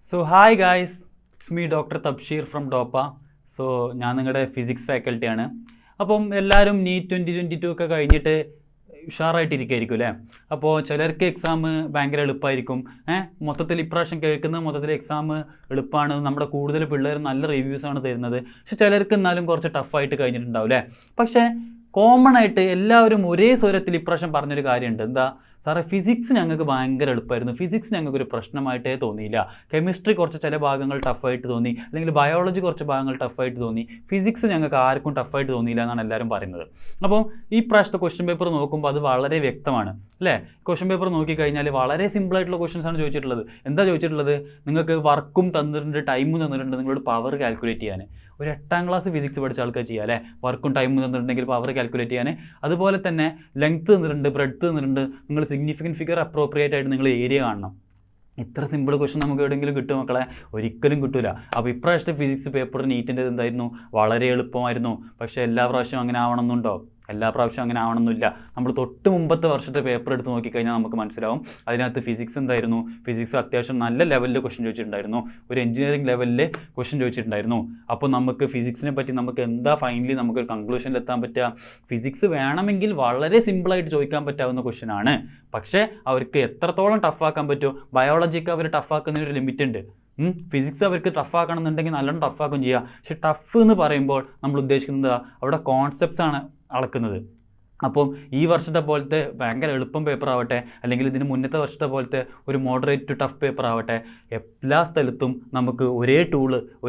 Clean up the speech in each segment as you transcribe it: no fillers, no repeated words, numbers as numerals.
So hi guys, it's me Dr. Thabsheer from DOPA. So ഞാൻ നിങ്ങളുടെ physics ഫാക്കൽറ്റിയാണ്. അപ്പം എല്ലാവരും NEET 2022 ഒക്കെ കഴിഞ്ഞിട്ട് ഉഷാറായിട്ടിരിക്കുമായിരിക്കും അല്ലേ? അപ്പോൾ ചിലർക്ക് എക്സാം ഭയങ്കര എളുപ്പമായിരിക്കും. മൊത്തത്തിൽ ഇപ്രാവശ്യം കേൾക്കുന്നത് മൊത്തത്തിൽ എക്സാം എളുപ്പമാണ്, നമ്മുടെ കൂടുതൽ പിള്ളേർ നല്ല റിവ്യൂസാണ് തരുന്നത്. പക്ഷെ ചിലർക്ക് എന്നാലും കുറച്ച് ടഫായിട്ട് കഴിഞ്ഞിട്ടുണ്ടാവും അല്ലേ? പക്ഷേ കോമൺ ആയിട്ട് എല്ലാവരും ഒരേ സ്വരത്തിൽ ഇപ്രാവശ്യം പറഞ്ഞൊരു കാര്യമുണ്ട്. എന്താ സാറേ, ഫിസിക്സ് ഞങ്ങൾക്ക് ഭയങ്കര എളുപ്പമായിരുന്നു, ഫിസിക്സ് ഞങ്ങൾക്കൊരു പ്രശ്നമായിട്ടേ തോന്നിയില്ല. കെമിസ്ട്രി കുറച്ച് ചില ഭാഗങ്ങൾ ടഫായിട്ട് തോന്നി, അല്ലെങ്കിൽ ബയോളജി കുറച്ച് ഭാഗങ്ങൾ ടഫായിട്ട് തോന്നി, ഫിസിക്സ് ഞങ്ങൾക്ക് ആർക്കും ടഫായിട്ട് തോന്നിയില്ല എന്നാണ് എല്ലാവരും പറയുന്നത്. അപ്പോൾ ഈ പ്രാവശ്യത്തെ ക്വസ്റ്റ്യൻ പേപ്പർ നോക്കുമ്പോൾ അത് വളരെ വ്യക്തമാണ് അല്ലേ? ക്വസ്റ്റ്യൻ പേപ്പർ നോക്കിക്കഴിഞ്ഞാൽ വളരെ സിമ്പിളായിട്ടുള്ള ക്വസ്റ്റ്യൻസാണ് ചോദിച്ചിട്ടുള്ളത്. എന്താ ചോദിച്ചിട്ടുള്ളത്? നിങ്ങൾക്ക് വർക്കും തന്നിട്ടുണ്ട്, ടൈമും തന്നിട്ടുണ്ട്, നിങ്ങളോട് പവർ കാൽക്കുലേറ്റ് ചെയ്യാൻ. ഒരു 8ാം ക്ലാസ് ഫിസിക്സ് പഠിച്ച ആൾക്കാർ ചെയ്യാം അല്ലേ? വർക്കും ടൈമും തന്നിട്ടുണ്ടെങ്കിൽ പവർ കാൽക്കുലേറ്റ് ചെയ്യാൻ. അതുപോലെ തന്നെ ലെങ്ത്ത് തന്നിട്ടുണ്ട്, ബ്രെഡ്ത്ത് തന്നിട്ടുണ്ട്, നിങ്ങൾ സിഗ്നിഫിക്കൻറ്റ് ഫിഗർ അപ്രോപ്രിയേറ്റ് ആയിട്ട് നിങ്ങൾ ഏരിയ കാണണം. ഇത്ര സിമ്പിൾ ക്വസ്റ്റ്യൻ നമുക്ക് എവിടെയെങ്കിലും കിട്ടും മക്കളെ? ഒരിക്കലും കിട്ടില്ല. അപ്പോൾ ഇപ്രാവശ്യത്തെ ഫിസിക്സ് പേപ്പർ നീറ്റിൻ്റെ എന്തായിരുന്നു? വളരെ എളുപ്പമായിരുന്നു. പക്ഷേ എല്ലാ പ്രാവശ്യവും അങ്ങനെ ആവണമെന്നുണ്ടോ? എല്ലാ പ്രാവശ്യവും അങ്ങനെ ആവണമെന്നില്ല. നമ്മൾ തൊട്ട് മുമ്പത്തെ വർഷത്തെ പേപ്പർ എടുത്ത് നോക്കിക്കഴിഞ്ഞാൽ നമുക്ക് മനസ്സിലാവും. അതിനകത്ത് ഫിസിക്സ് എന്തായിരുന്നു? ഫിസിക്സ് അത്യാവശ്യം നല്ല ലെവലിൽ ക്വസ്റ്റ്യൻ ചോദിച്ചിട്ടുണ്ടായിരുന്നു, ഒരു എഞ്ചിനീയറിംഗ് ലെവലിൽ ക്വസ്റ്റ്യൻ ചോദിച്ചിട്ടുണ്ടായിരുന്നു. അപ്പോൾ നമുക്ക് ഫിസിക്സിനെ പറ്റി നമുക്ക് എന്താ ഫൈനലി നമുക്കൊരു കൺക്ലൂഷനിൽ എത്താൻ പറ്റുക? ഫിസിക്സ് വേണമെങ്കിൽ വളരെ സിമ്പിളായിട്ട് ചോദിക്കാൻ പറ്റാവുന്ന ക്വസ്റ്റ്യൻ ആണ്. പക്ഷേ അവർക്ക് എത്രത്തോളം ടഫാക്കാൻ പറ്റുമോ? ബയോളജിക്ക് അവർ ടഫാക്കുന്നതിനൊരു ലിമിറ്റ് ഉണ്ട്. ഫിസിക്സ് അവർക്ക് ടഫാക്കണം എന്നുണ്ടെങ്കിൽ നല്ലോണം ടഫാക്കും ചെയ്യുക. പക്ഷെ ടഫ് എന്ന് പറയുമ്പോൾ നമ്മൾ ഉദ്ദേശിക്കുന്നത് അവിടെ കോൺസെപ്റ്റ്സ് ആണ് അളക്കുന്നത്. അപ്പം ഈ വർഷത്തെ പോലത്തെ ഭയങ്കര എളുപ്പം പേപ്പർ ആവട്ടെ, അല്ലെങ്കിൽ ഇതിന് മുന്നത്തെ വർഷത്തെ പോലത്തെ ഒരു മോഡറേറ്റ് ടു ടഫ് പേപ്പർ ആവട്ടെ, എല്ലാ സ്ഥലത്തും നമുക്ക്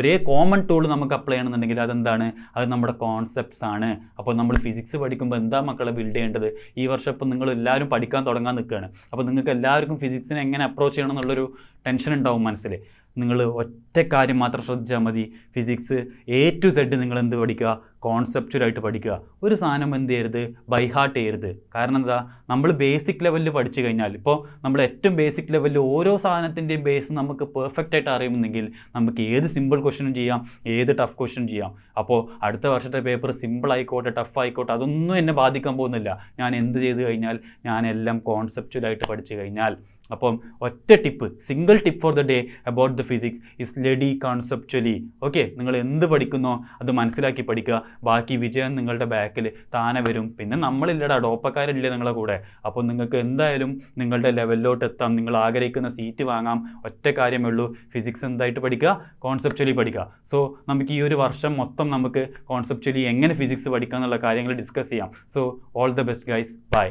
ഒരേ കോമൺ ടൂൾ നമുക്ക് അപ്ലൈ ചെയ്യണമെന്നുണ്ടെങ്കിൽ അതെന്താണ്? അത് നമ്മുടെ കോൺസെപ്റ്റ്സ് ആണ്. അപ്പോൾ നമ്മൾ ഫിസിക്സ് പഠിക്കുമ്പോൾ എന്താ മക്കളെ ബിൽഡ് ചെയ്യേണ്ടത്? ഈ വർഷം ഇപ്പം നിങ്ങൾ എല്ലാവരും പഠിക്കാൻ തുടങ്ങാൻ നിൽക്കുകയാണ്. അപ്പോൾ നിങ്ങൾക്ക് എല്ലാവർക്കും ഫിസിക്സിനെ എങ്ങനെ അപ്രോച്ച് ചെയ്യണം എന്നുള്ളൊരു ടെൻഷൻ ഉണ്ടാവും മനസ്സിൽ. നിങ്ങൾ ഒറ്റ കാര്യം മാത്രം ശ്രദ്ധിച്ചാൽ മതി. ഫിസിക്സ് A to Z നിങ്ങൾ എന്ത് പഠിക്കുക? കോൺസെപ്ച്വലായിട്ട് പഠിക്കുക. ഒരു സാധനം എന്ത് ചെയ്യരുത്? ബൈഹാർട്ട് ചെയ്യരുത്. കാരണം എന്താ? നമ്മൾ ബേസിക് ലെവലിൽ പഠിച്ചു കഴിഞ്ഞാൽ, ഇപ്പോൾ നമ്മൾ ഏറ്റവും ബേസിക് ലെവലിൽ ഓരോ സാധനത്തിൻ്റെയും ബേസ് നമുക്ക് പെർഫെക്റ്റ് ആയിട്ട് അറിയുമെങ്കിൽ നമുക്ക് ഏത് സിമ്പിൾ ക്വസ്റ്റ്യനും ചെയ്യാം, ഏത് ടഫ് ക്വസ്റ്റ്യൻ ചെയ്യാം. അപ്പോൾ അടുത്ത വർഷത്തെ പേപ്പർ സിമ്പിൾ ആയിക്കോട്ടെ ടഫ് ആയിക്കോട്ടെ അതൊന്നും എന്നെ ബാധിക്കാൻ പോകുന്നില്ല. ഞാൻ എന്ത് ചെയ്ത് കഴിഞ്ഞാൽ, ഞാനെല്ലാം കോൺസെപ്ച്വലായിട്ട് പഠിച്ചു കഴിഞ്ഞാൽ. അപ്പം ഒറ്റ tip, single tip for the day about the physics is study conceptually. Okay, നിങ്ങൾ എന്ത് പഠിക്കുന്നോ അത് മനസ്സിലാക്കി പഠിക്കുക. ബാക്കി വിജയം നിങ്ങളുടെ ബാക്കിൽ താനെ വരും. പിന്നെ നമ്മളില്ലടാ, ഡോപ്പക്കാരില്ലേ നിങ്ങളെ കൂടെ. അപ്പോൾ നിങ്ങൾക്ക് എന്തായാലും നിങ്ങളുടെ ലെവലിലോട്ട് എത്താം, നിങ്ങൾ ആഗ്രഹിക്കുന്ന സീറ്റ് വാങ്ങാം. ഒറ്റ കാര്യമേ ഉള്ളൂ, ഫിസിക്സ് എന്തായിട്ട് പഠിക്കുക? കോൺസെപ്ച്വലി പഠിക്കുക. സോ നമുക്ക് ഈ ഒരു വർഷം മൊത്തം നമുക്ക് കോൺസെപ്ച്വലി എങ്ങനെ ഫിസിക്സ് പഠിക്കുക എന്നുള്ള കാര്യങ്ങൾ ഡിസ്കസ് ചെയ്യാം. So all the best guys, by.